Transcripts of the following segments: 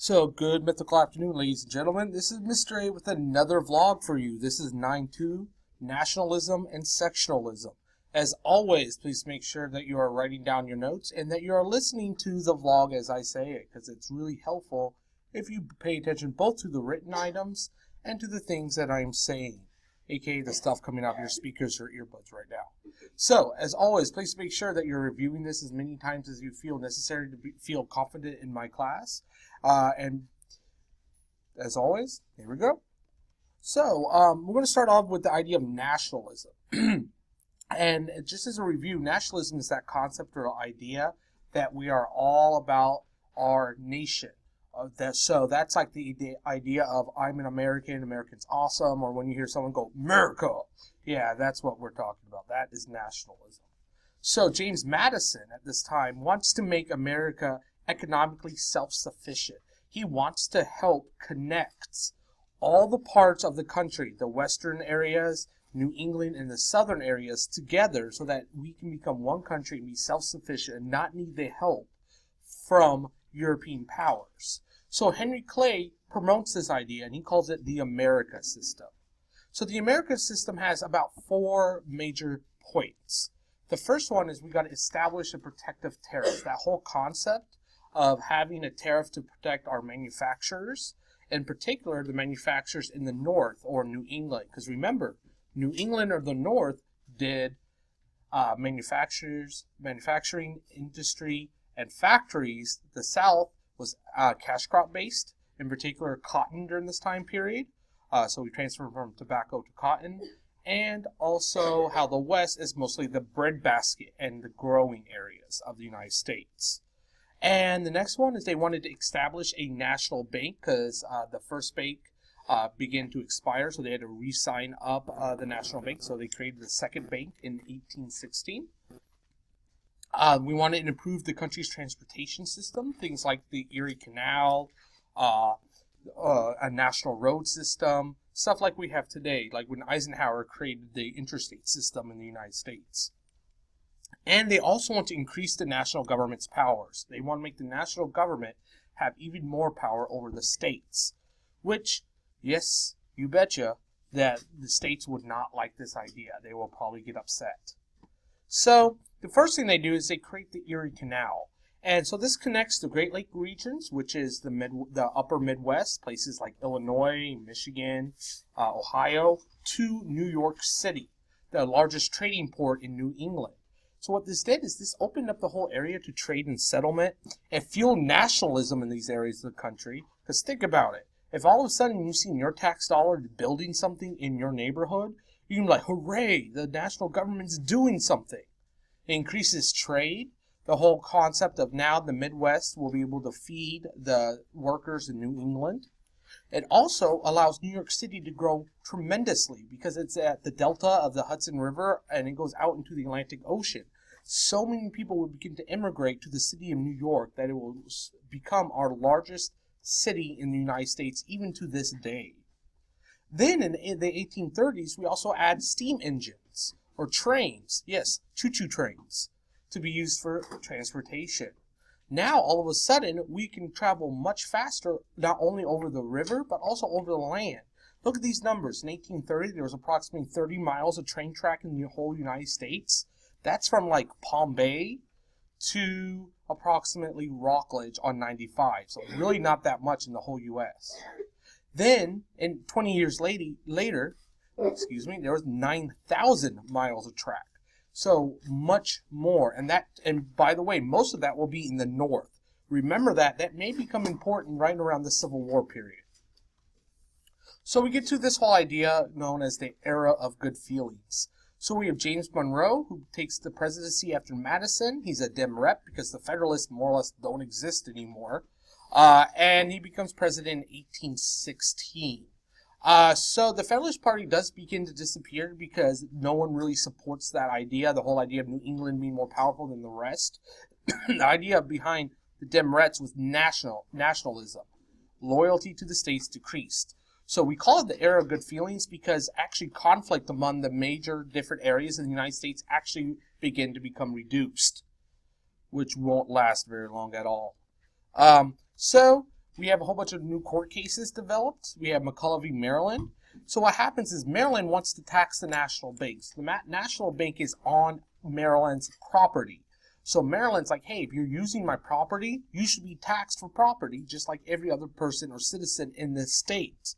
So, good mythical afternoon, ladies and gentlemen. This is Mr. A with another vlog for you. This is 9-2, Nationalism and Sectionalism. As always, please make sure that you are writing down your notes and that you are listening to the vlog as I say it, because it's really helpful if you pay attention both to the written items and to the things that I'm saying, aka the stuff coming out of your speakers or earbuds right now. So, as always, please make sure that you're reviewing this as many times as you feel necessary to feel confident in my class. And as always, here we go. So, we're going to start off with the idea of nationalism. And just as a review, nationalism is that concept or idea that we are all about our nation. So that's like the idea of I'm an American, American's awesome, or when you hear someone go, America, yeah, that's what we're talking about. That is nationalism. So James Madison at this time wants to make America economically self-sufficient. He wants to help connect all the parts of the country, the western areas, New England, and the southern areas together so that we can become one country and be self-sufficient and not need the help from European powers. So Henry Clay promotes this idea and he calls it the America system. So the America system has about 4 major points. The first one is we got to establish a protective tariff. That whole concept of having a tariff to protect our manufacturers, in particular the manufacturers in the North or New England. Because remember, New England or the North did manufacturing industry and factories. The South was cash crop based, in particular cotton during this time period. So we transferred from tobacco to cotton. And also how the West is mostly the breadbasket and the growing areas of the United States. And the next one is they wanted to establish a national bank because the first bank began to expire, so they had to re-sign up the national bank. So they created the second bank in 1816. We wanted to improve the country's transportation system, things like the Erie Canal, a national road system, stuff like we have today, like when Eisenhower created the interstate system in the United States. And they also want to increase the national government's powers. They want to make the national government have even more power over the states, which, yes, you betcha, that the states would not like this idea. They will probably get upset. So the first thing they do is they create the Erie Canal. And so this connects the Great Lake regions, which is the upper Midwest, places like Illinois, Michigan, Ohio, to New York City, the largest trading port in New England. So what this did is this opened up the whole area to trade and settlement and fuel nationalism in these areas of the country. Because think about it. If all of a sudden you see your tax dollar building something in your neighborhood, you can be like, hooray, the national government's doing something. It increases trade. The whole concept of now the Midwest will be able to feed the workers in New England. It also allows New York City to grow tremendously because it's at the delta of the Hudson River and it goes out into the Atlantic Ocean. So many people will begin to immigrate to the city of New York that it will become our largest city in the United States even to this day. Then in the 1830s, we also add steam engines or trains, yes, choo-choo trains, to be used for transportation. Now, all of a sudden, we can travel much faster, not only over the river, but also over the land. Look at these numbers. In 1830, there was approximately 30 miles of train track in the whole United States. That's from like Palm Bay to approximately Rockledge on 95. So really not that much in the whole U.S. Then, 20 years later, there was 9,000 miles of track. So much more. And by the way, most of that will be in the North. Remember that may become important right around the Civil War period. So we get to this whole idea known as the era of good feelings. So we have James Monroe, who takes the presidency after Madison. He's a Dem rep because the Federalists more or less don't exist anymore. And he becomes president in 1816. So the Federalist Party does begin to disappear because no one really supports that idea, the whole idea of New England being more powerful than the rest. The idea behind the Demorettes was nationalism. Loyalty to the states decreased. So we call it the era of good feelings because actually conflict among the major different areas in the United States actually begin to become reduced, which won't last very long at all. So we have a whole bunch of new court cases developed. We have McCulloch v. Maryland. So what happens is Maryland wants to tax the national banks. The national bank is on Maryland's property. So Maryland's like, hey, if you're using my property, you should be taxed for property, just like every other person or citizen in this state.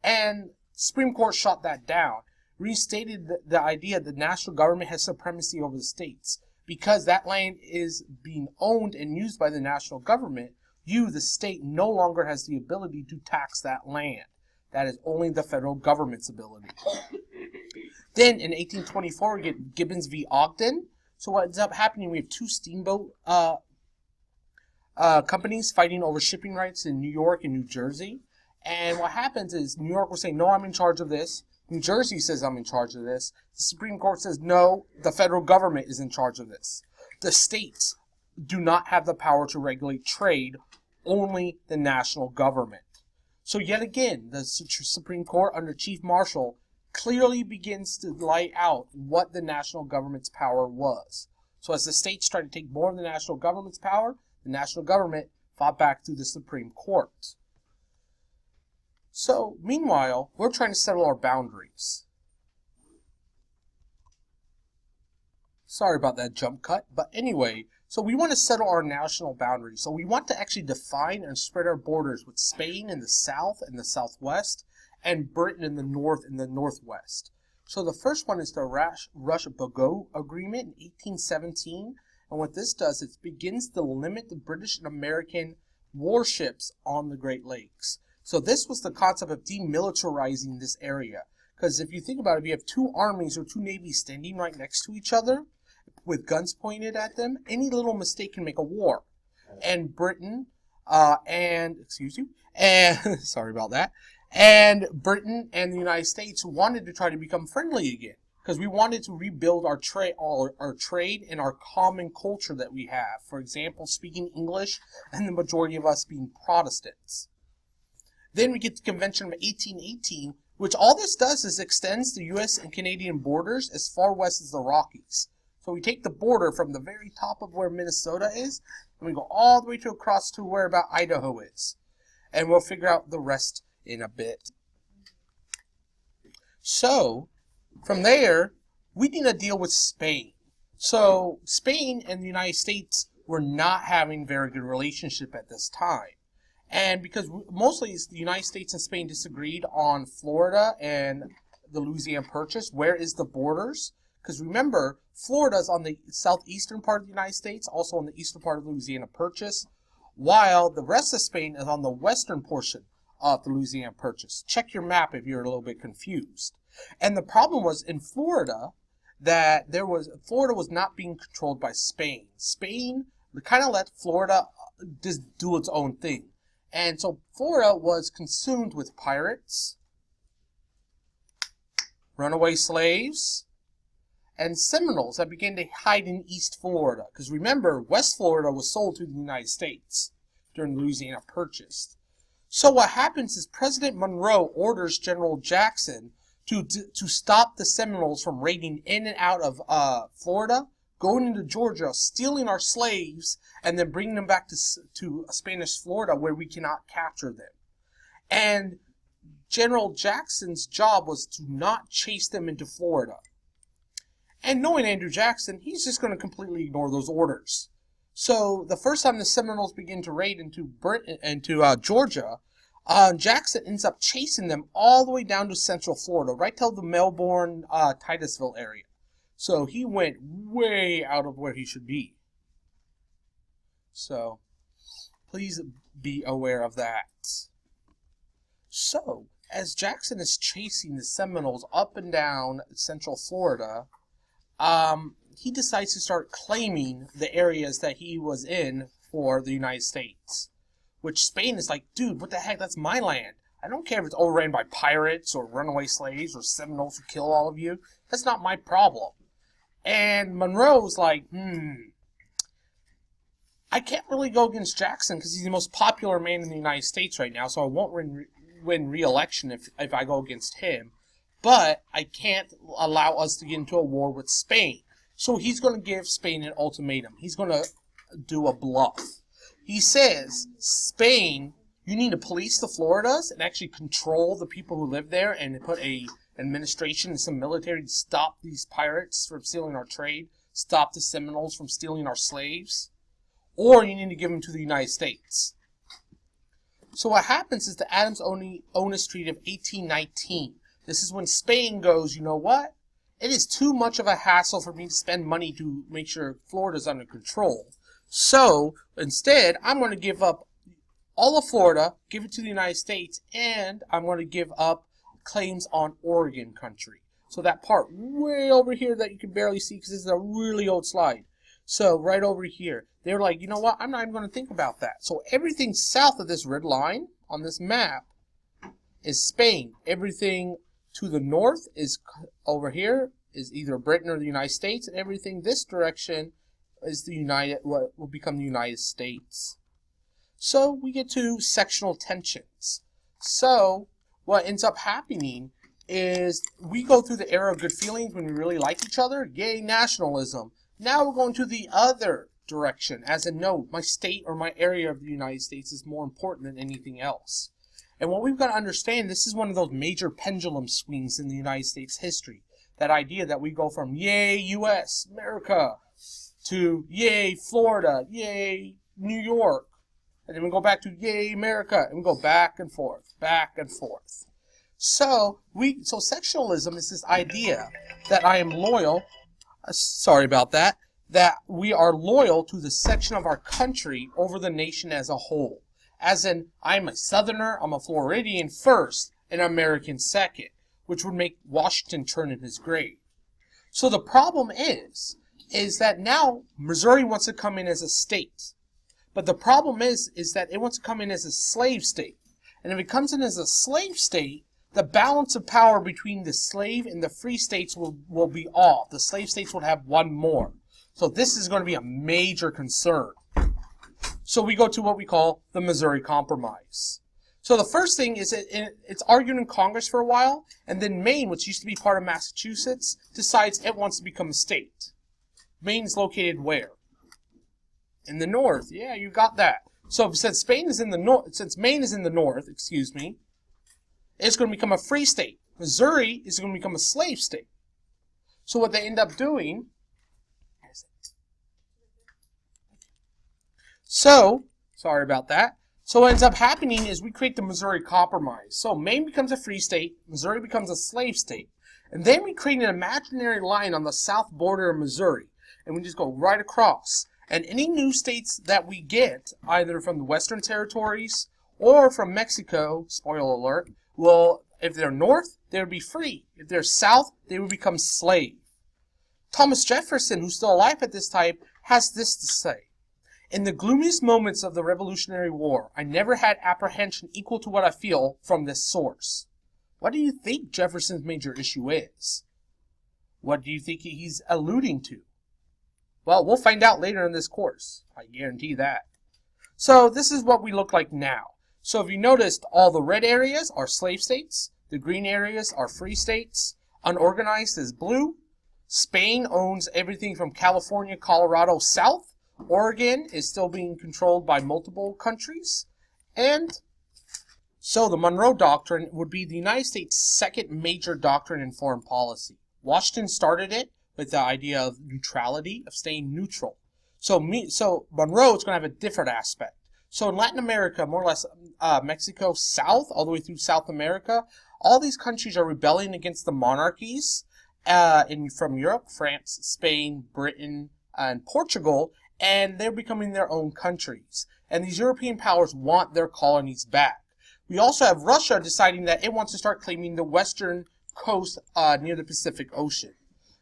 And Supreme Court shot that down, restated the idea that the national government has supremacy over the states. Because that land is being owned and used by the national government, you, the state, no longer has the ability to tax that land. That is only the federal government's ability. Then in 1824, we get Gibbons v. Ogden. So what ends up happening, we have two steamboat companies fighting over shipping rights in New York and New Jersey. And what happens is New York will say, no, I'm in charge of this. New Jersey says I'm in charge of this. The Supreme Court says, no, the federal government is in charge of this. The states do not have the power to regulate trade, only the national government. So yet again, the Supreme Court under Chief Marshal clearly begins to lay out what the national government's power was. So as the states tried to take more of the national government's power, the national government fought back through the Supreme Court. So, meanwhile, we're trying to settle our boundaries. Sorry about that jump cut, but anyway, so we want to settle our national boundaries. So we want to actually define and spread our borders with Spain in the south and the southwest, and Britain in the north and the northwest. So the first one is the Rush-Bagot Agreement in 1817, and what this does is it begins to limit the British and American warships on the Great Lakes. So this was the concept of demilitarizing this area. Because if you think about it, if you have two armies or two navies standing right next to each other with guns pointed at them, any little mistake can make a war. And Britain sorry about that. And Britain and the United States wanted to try to become friendly again. Because we wanted to rebuild our trade and our common culture that we have. For example, speaking English and the majority of us being Protestants. Then we get the Convention of 1818, which all this does is extends the U.S. and Canadian borders as far west as the Rockies. So we take the border from the very top of where Minnesota is, and we go all the way to across to where about Idaho is. And we'll figure out the rest in a bit. So, from there, we need to deal with Spain. So, Spain and the United States were not having a very good relationship at this time. And because mostly the United States and Spain disagreed on Florida and the Louisiana Purchase, where is the borders? Because remember, Florida's on the southeastern part of the United States, also on the eastern part of the Louisiana Purchase, while the rest of Spain is on the western portion of the Louisiana Purchase. Check your map if you're a little bit confused. And the problem was in Florida that Florida was not being controlled by Spain. Spain kind of let Florida just do its own thing. And so Florida was consumed with pirates, runaway slaves, and Seminoles that began to hide in East Florida. Because remember, West Florida was sold to the United States during the Louisiana Purchase. So what happens is President Monroe orders General Jackson to stop the Seminoles from raiding in and out of Florida, going into Georgia, stealing our slaves, and then bringing them back to Spanish Florida where we cannot capture them. And General Jackson's job was to not chase them into Florida. And knowing Andrew Jackson, he's just going to completely ignore those orders. So the first time the Seminoles begin to raid into Georgia, Jackson ends up chasing them all the way down to Central Florida, right till the Melbourne, Titusville area. So he went way out of where he should be. So please be aware of that. So as Jackson is chasing the Seminoles up and down Central Florida, he decides to start claiming the areas that he was in for the United States. Which Spain is like, dude, what the heck? That's my land. I don't care if it's overrun by pirates or runaway slaves or Seminoles who kill all of you. That's not my problem. And Monroe's like, I can't really go against Jackson because he's the most popular man in the United States right now, so I won't win re-election if I go against him. But I can't allow us to get into a war with Spain. So he's going to give Spain an ultimatum. He's going to do a bluff. He says Spain You need to police the Floridas and actually control the people who live there and put a administration and some military to stop these pirates from stealing our trade, stop the Seminoles from stealing our slaves, or you need to give them to the United States. So what happens is the Adams-Onis Treaty of 1819. This is when Spain goes, you know what? It is too much of a hassle for me to spend money to make sure Florida's under control. So instead, I'm going to give up all of Florida, give it to the United States, and I'm going to give up claims on Oregon country. So that part way over here that you can barely see because this is a really old slide. So right over here, they're like, you know what? I'm not even going to think about that. So everything south of this red line on this map is Spain. Everything to the north is over here is either Britain or the United States, and everything this direction is what will become the United States. So we get to sectional tensions. So what ends up happening is we go through the era of good feelings when we really like each other. Yay, nationalism. Now we're going to the other direction, as in, no, my state or my area of the United States is more important than anything else. And what we've got to understand, this is one of those major pendulum swings in the United States history. That idea that we go from, yay, U.S., America, to, yay, Florida, yay, New York. And then we go back to, yay, America, and we go back and forth, back and forth. So sectionalism is this idea that I am loyal, sorry about that we are loyal to the section of our country over the nation as a whole. As in, I'm a Southerner, I'm a Floridian first, and an American second, which would make Washington turn in his grave. So the problem is that now Missouri wants to come in as a state. But the problem is that it wants to come in as a slave state. And if it comes in as a slave state, the balance of power between the slave and the free states will be off. The slave states would have one more. So this is going to be a major concern. So we go to what we call the Missouri Compromise. So the first thing is it's argued in Congress for a while, and then Maine, which used to be part of Massachusetts, decides it wants to become a state. Maine is located where? In the north. Yeah, you got that. So since Maine is in the north, it's going to become a free state. Missouri is going to become a slave state. So what they end up doing, sorry about that. So what ends up happening is we create the Missouri Compromise. So Maine becomes a free state, Missouri becomes a slave state, and then we create an imaginary line on the south border of Missouri, and we just go right across. And any new states that we get, either from the Western Territories or from Mexico, spoiler alert, well, if they're north, they would be free. If they're south, they would become slave. Thomas Jefferson, who's still alive at this time, has this to say. In the gloomiest moments of the Revolutionary War, I never had apprehension equal to what I feel from this source. What do you think Jefferson's major issue is? What do you think he's alluding to? Well, we'll find out later in this course. I guarantee that. So this is what we look like now. So if you noticed, all the red areas are slave states. The green areas are free states. Unorganized is blue. Spain owns everything from California, Colorado, south. Oregon is still being controlled by multiple countries. And so the Monroe Doctrine would be the United States' second major doctrine in foreign policy. Washington started it with the idea of neutrality, of staying neutral. So Monroe is going to have a different aspect. So in Latin America, more or less Mexico south, all the way through South America, all these countries are rebelling against the monarchies from Europe, France, Spain, Britain, and Portugal, and they're becoming their own countries. And these European powers want their colonies back. We also have Russia deciding that it wants to start claiming the western coast near the Pacific Ocean.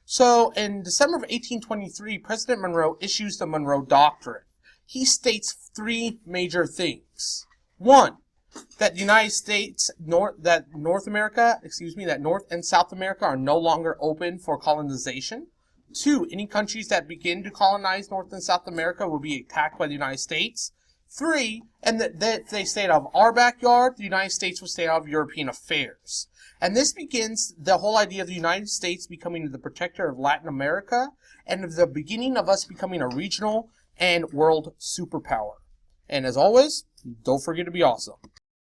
So in December of 1823, President Monroe issues the Monroe Doctrine. He states three major things. One, that the United States, that North and South America are no longer open for colonization. Two, any countries that begin to colonize North and South America will be attacked by the United States. Three, and that they stay out of our backyard, the United States will stay out of European affairs. And this begins the whole idea of the United States becoming the protector of Latin America and the beginning of us becoming a regional and world superpower. And as always, don't forget to be awesome.